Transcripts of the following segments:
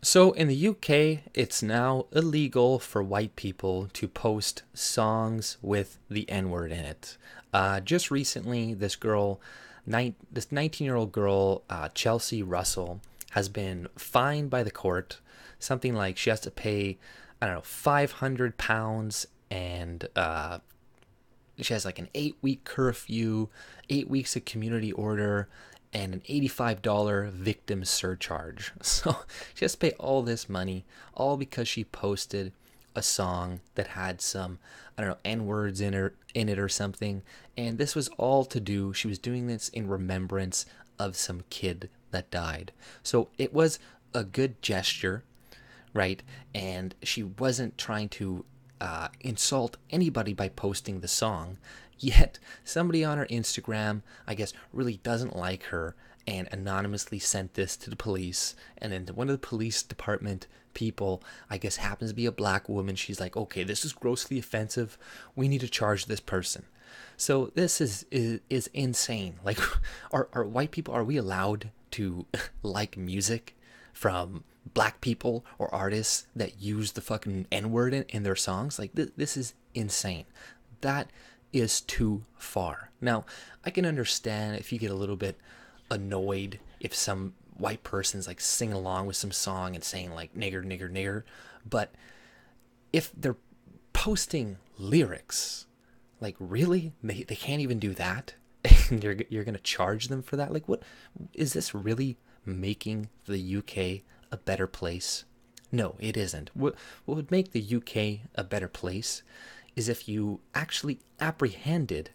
So in the UK, it's now illegal for white people to post songs with the N word in it. Just recently, this 19-year-old girl, Chelsea Russell, has been fined by the court. Something like she has to pay, I don't know, £500, and she has like an 8 week curfew, 8 weeks of community order, and an $85 victim surcharge. So she has to pay all this money, all because she posted a song that had some, I don't know, N words in it or something. And this was all to do, she was doing this in remembrance of some kid that died. So it was a good gesture, right? And she wasn't trying to insult anybody by posting the song. Yet somebody on her Instagram, I guess, really doesn't like her and anonymously sent this to the police. And then one of the police department people, I guess, happens to be a black woman. She's like, okay, this is grossly offensive. We need to charge this person. So this is insane. Like, are white people, are we allowed to like music from black people or artists that use the fucking N word in their songs? Like, this is insane. That is too far. Now, I can understand if you get a little bit annoyed if some white person's like singing along with some song and saying like nigger, nigger, nigger. But if they're posting lyrics, like, really? They can't even do that? And you're going to charge them for that? Like, what? Is this really making the UK a better place? No, it isn't. What would make the UK a better place is if you actually apprehended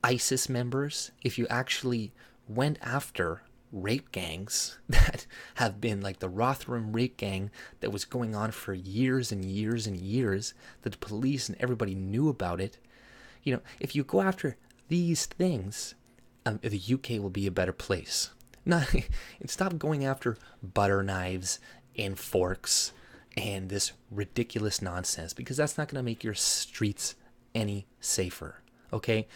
ISIS members, if you actually went after rape gangs that have been like the Rotherham rape gang that was going on for years and years and years, that the police and everybody knew about it. If you go after these things, the UK will be a better place. Not and stop going after butter knives and forks and this ridiculous nonsense, because that's not going to make your streets any safer. Okay,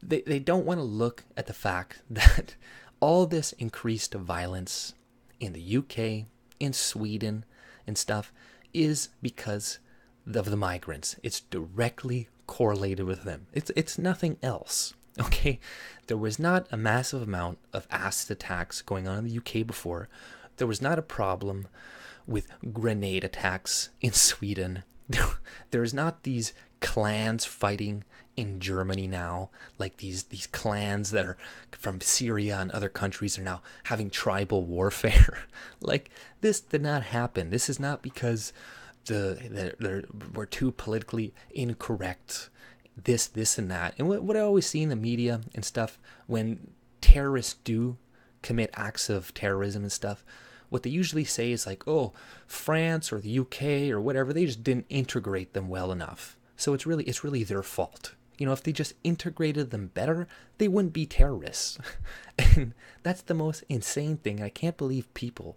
they don't want to look at the fact that all this increased violence in the UK, in Sweden, and stuff is because of the migrants. It's directly correlated with them. It's nothing else. Okay, there was not a massive amount of acid attacks going on in the UK before. There was not a problem with grenade attacks in Sweden. There's not these clans fighting in Germany now, like these clans that are from Syria and other countries are now having tribal warfare. Like, this did not happen. This is not because we're too politically incorrect. This, and that. And what I always see in the media and stuff, when terrorists do commit acts of terrorism and stuff, what they usually say is like, oh, France or the UK or whatever, they just didn't integrate them well enough. So it's really their fault. If they just integrated them better, they wouldn't be terrorists. And that's the most insane thing. I can't believe people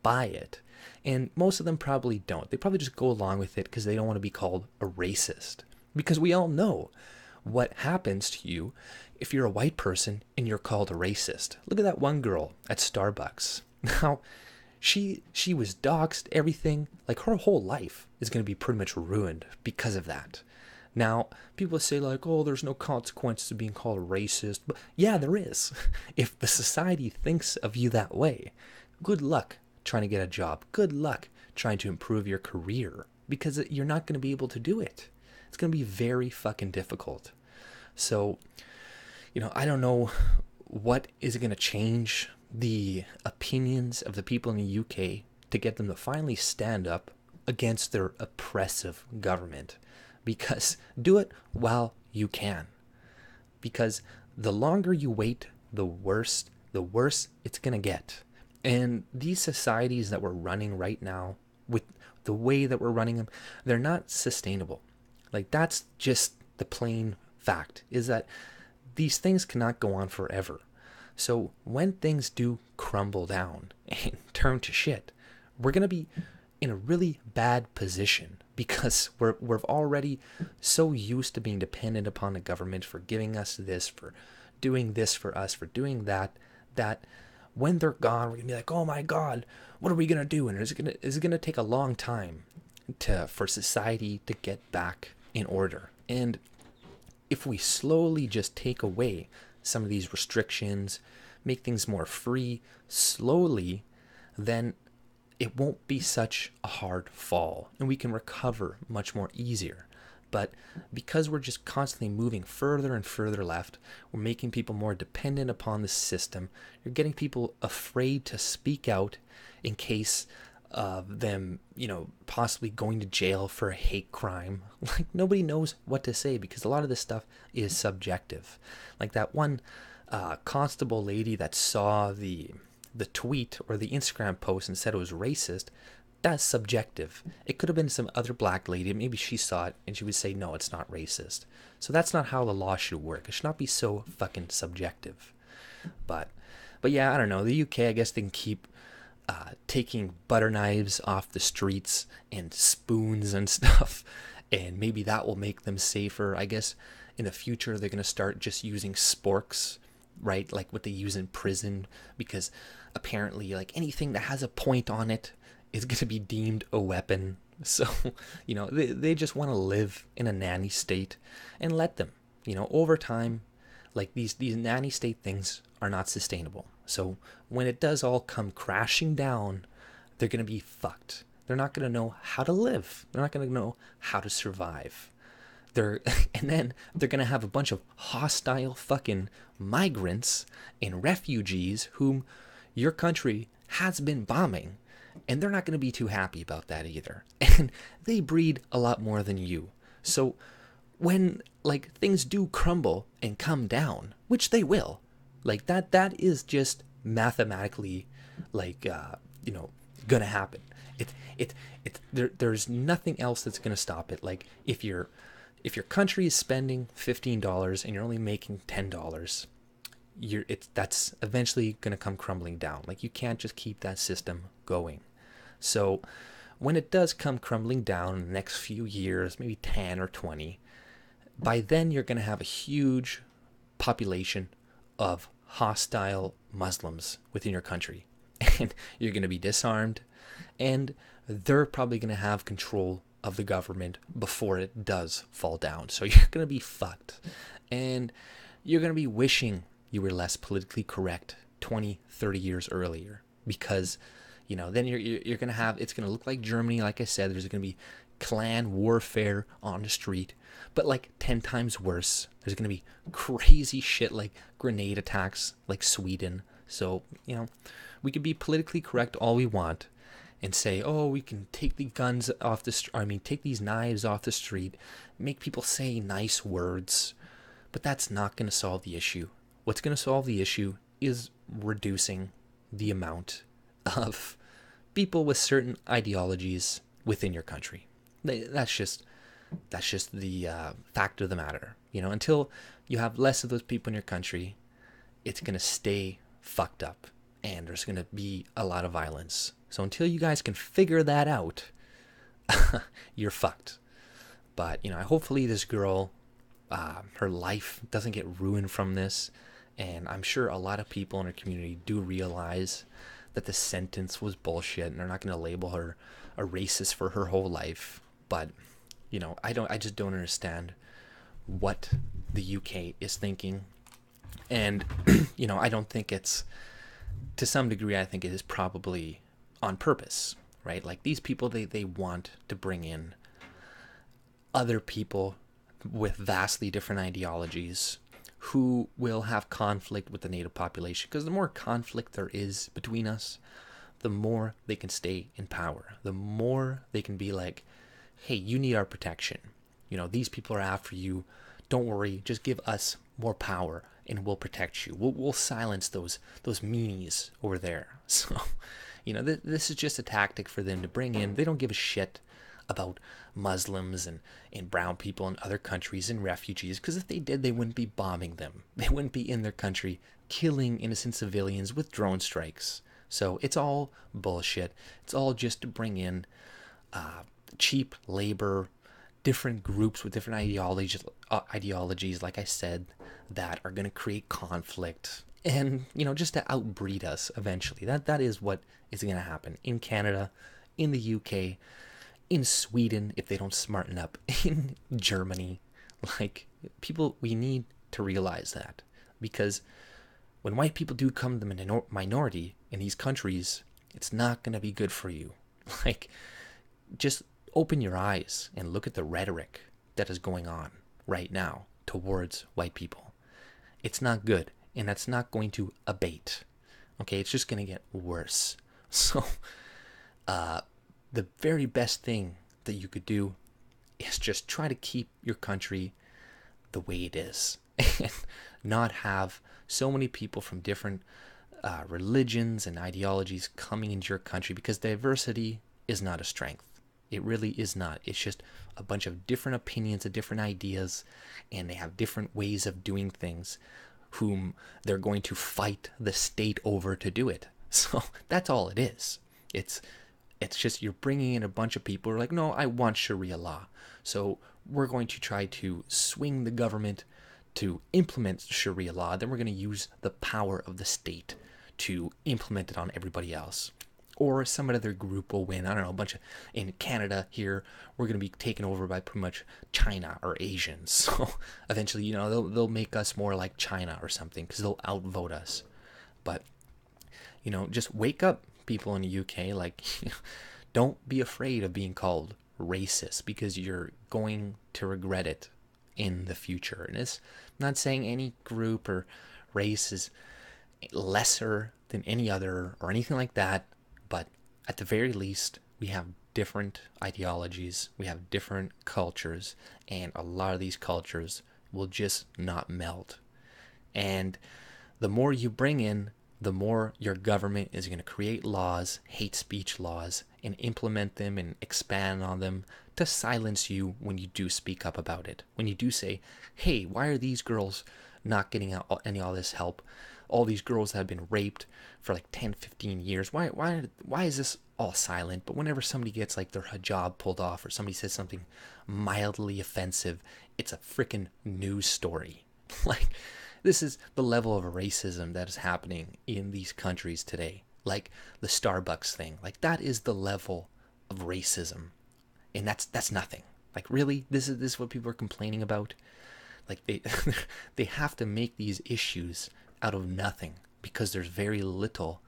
buy it. And most of them probably don't. They probably just go along with it because they don't want to be called a racist. Because we all know what happens to you if you're a white person and you're called a racist. Look at that one girl at Starbucks. Now, she was doxxed, everything. Like, her whole life is going to be pretty much ruined because of that. Now, people say like, oh, there's no consequences of being called a racist. But yeah, there is. If the society thinks of you that way, good luck trying to get a job. Good luck trying to improve your career, because you're not going to be able to do it. It's going to be very fucking difficult. So, I don't know what is going to change the opinions of the people in the UK to get them to finally stand up against their oppressive government. Because do it while you can. Because the longer you wait, the worse it's going to get. And these societies that we're running right now, with the way that we're running them, they're not sustainable. Like, that's just the plain fact, is that these things cannot go on forever. So when things do crumble down and turn to shit, we're going to be in a really bad position, because we're already so used to being dependent upon the government for giving us this, for doing this for us, for doing that, that when they're gone, we're going to be like, oh my God, what are we gonna do? And is it gonna take a long time for society to get back in order? And if we slowly just take away some of these restrictions, make things more free slowly, then it won't be such a hard fall and we can recover much more easier. But because we're just constantly moving further and further left, we're making people more dependent upon the system. You're getting people afraid to speak out in case of them, possibly going to jail for a hate crime. Like, nobody knows what to say because a lot of this stuff is subjective. Like that one constable lady that saw the tweet or the Instagram post and said it was racist. That's subjective. It could have been some other black lady. Maybe she saw it and she would say, no, it's not racist. So that's not how the law should work. It should not be so fucking subjective. But yeah, I don't know. The UK, I guess they can keep taking butter knives off the streets and spoons and stuff. And maybe that will make them safer. I guess in the future, they're going to start just using sporks, right? Like what they use in prison, because apparently like anything that has a point on it is going to be deemed a weapon. So, they just want to live in a nanny state and let them, over time, like these nanny state things are not sustainable. So when it does all come crashing down, they're going to be fucked. They're not going to know how to live. They're not going to know how to survive. And then they're going to have a bunch of hostile fucking migrants and refugees whom your country has been bombing. And they're not going to be too happy about that either. And they breed a lot more than you. So when like things do crumble and come down, which they will, like that is just mathematically like gonna happen. There's nothing else that's gonna stop it. Like if your country is spending $15 and you're only making $10, that's eventually gonna come crumbling down. Like you can't just keep that system going. So when it does come crumbling down in the next few years, maybe 10 or 20, by then you're gonna have a huge population of hostile Muslims within your country, and you're going to be disarmed, and they're probably going to have control of the government before it does fall down. So you're going to be fucked, and you're going to be wishing you were less politically correct 20, 30 years earlier, because then you're going to have, it's going to look like Germany. Like I said, there's going to be clan warfare on the street, but like 10 times worse. There's going to be crazy shit like grenade attacks like Sweden. So, we can be politically correct all we want and say, oh, we can take the guns off take these knives off the street, make people say nice words, but that's not going to solve the issue. What's going to solve the issue is reducing the amount of people with certain ideologies within your country. That's just the fact of the matter. Until you have less of those people in your country, it's going to stay fucked up and there's going to be a lot of violence. So until you guys can figure that out, you're fucked. But, hopefully this girl, her life doesn't get ruined from this. And I'm sure a lot of people in her community do realize that the sentence was bullshit and they're not going to label her a racist for her whole life. But, I just don't understand what the UK is thinking. And, I don't think it's, to some degree, I think it is probably on purpose, right? Like these people, they want to bring in other people with vastly different ideologies who will have conflict with the native population. Because the more conflict there is between us, the more they can stay in power. The more they can be like, hey, you need our protection. These people are after you. Don't worry, just give us more power and we'll protect you. We'll silence those meanies over there. So, this is just a tactic for them to bring in. They don't give a shit about Muslims and brown people in other countries and refugees, because if they did, they wouldn't be bombing them. They wouldn't be in their country killing innocent civilians with drone strikes. So it's all bullshit. It's all just to bring in cheap labor, different groups with different ideologies, like I said, that are going to create conflict. and just to outbreed us eventually. That is what is going to happen in Canada, in the UK, in Sweden if they don't smarten up, in Germany. Like, people, we need to realize that, because when white people do come to the minority in these countries, it's not going to be good for you. Like, just open your eyes and look at the rhetoric that is going on right now towards white people. It's not good, and that's not going to abate. Okay, it's just going to get worse. So, the very best thing that you could do is just try to keep your country the way it is, and not have so many people from different religions and ideologies coming into your country, because diversity is not a strength. It really is not. It's just a bunch of different opinions and different ideas, and they have different ways of doing things, whom they're going to fight the state over to do it. So that's all it is. It's just, you're bringing in a bunch of people who are like, no, I want Sharia law. So we're going to try to swing the government to implement Sharia law. Then we're going to use the power of the state to implement it on everybody else. Or some other group will win. I don't know, a bunch of, in Canada here, we're going to be taken over by pretty much China or Asians. So eventually, they'll make us more like China or something, because they'll outvote us. But, just wake up, people in the UK. Like, don't be afraid of being called racist, because you're going to regret it in the future. And it's not saying any group or race is lesser than any other or anything like that, but at the very least, we have different ideologies, we have different cultures, and a lot of these cultures will just not meld. And the more you bring in, the more your government is going to create laws, hate speech laws, and implement them and expand on them to silence you when you do speak up about it. When you do say, hey, why are these girls not getting all this help? All these girls that have been raped for like 10, 15 years. Why is this all silent? But whenever somebody gets like their hijab pulled off, or somebody says something mildly offensive, it's a freaking news story. Like, this is the level of racism that is happening in these countries today. Like the Starbucks thing. Like, that is the level of racism. And that's nothing. Like, really? This is what people are complaining about? Like, they have to make these issues out of nothing, because there's very little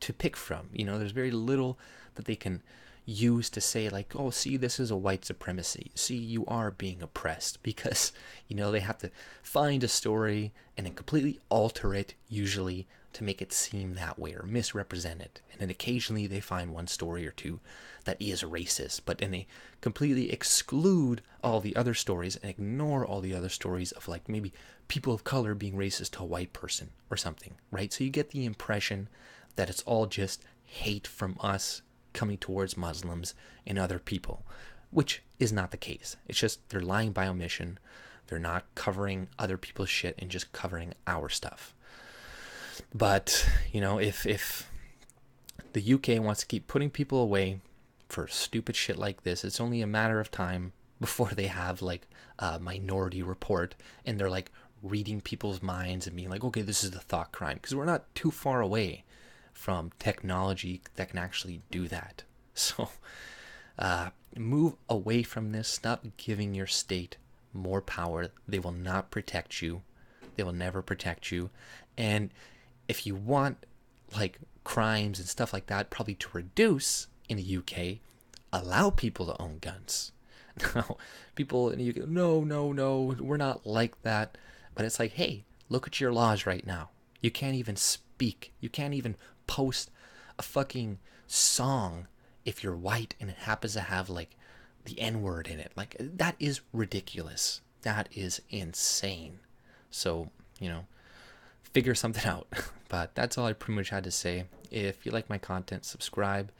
to pick from. There's very little that they can use to say, like, oh, see, this is a white supremacy. See, you are being oppressed, because, they have to find a story and then completely alter it, usually, to make it seem that way or misrepresent it. And then occasionally they find one story or two that is racist, but then they completely exclude all the other stories and ignore all the other stories of, like, maybe people of color being racist to a white person or something, right? So you get the impression that it's all just hate from us coming towards Muslims and other people, which is not the case. It's just they're lying by omission. They're not covering other people's shit and just covering our stuff. But, if the UK wants to keep putting people away for stupid shit like this, it's only a matter of time before they have, like, a Minority Report, and they're, like, reading people's minds and being like, okay, this is the thought crime, because we're not too far away from technology that can actually do that. So move away from this. Stop giving your state more power. They will not protect you. They will never protect you. And if you want, like, crimes and stuff like that probably to reduce in the UK, allow people to own guns. Now, people in the UK, no, we're not like that. But it's like, hey, look at your laws right now. You can't even speak. You can't even post a fucking song if you're white and it happens to have, like, the N-word in it. Like, that is ridiculous. That is insane. So, figure something out. But that's all I pretty much had to say. If you like my content, subscribe.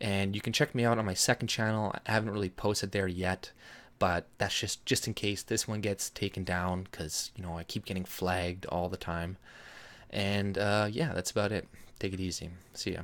And you can check me out on my second channel. I haven't really posted there yet, but that's just in case this one gets taken down, because, I keep getting flagged all the time. And yeah, that's about it. Take it easy. See ya.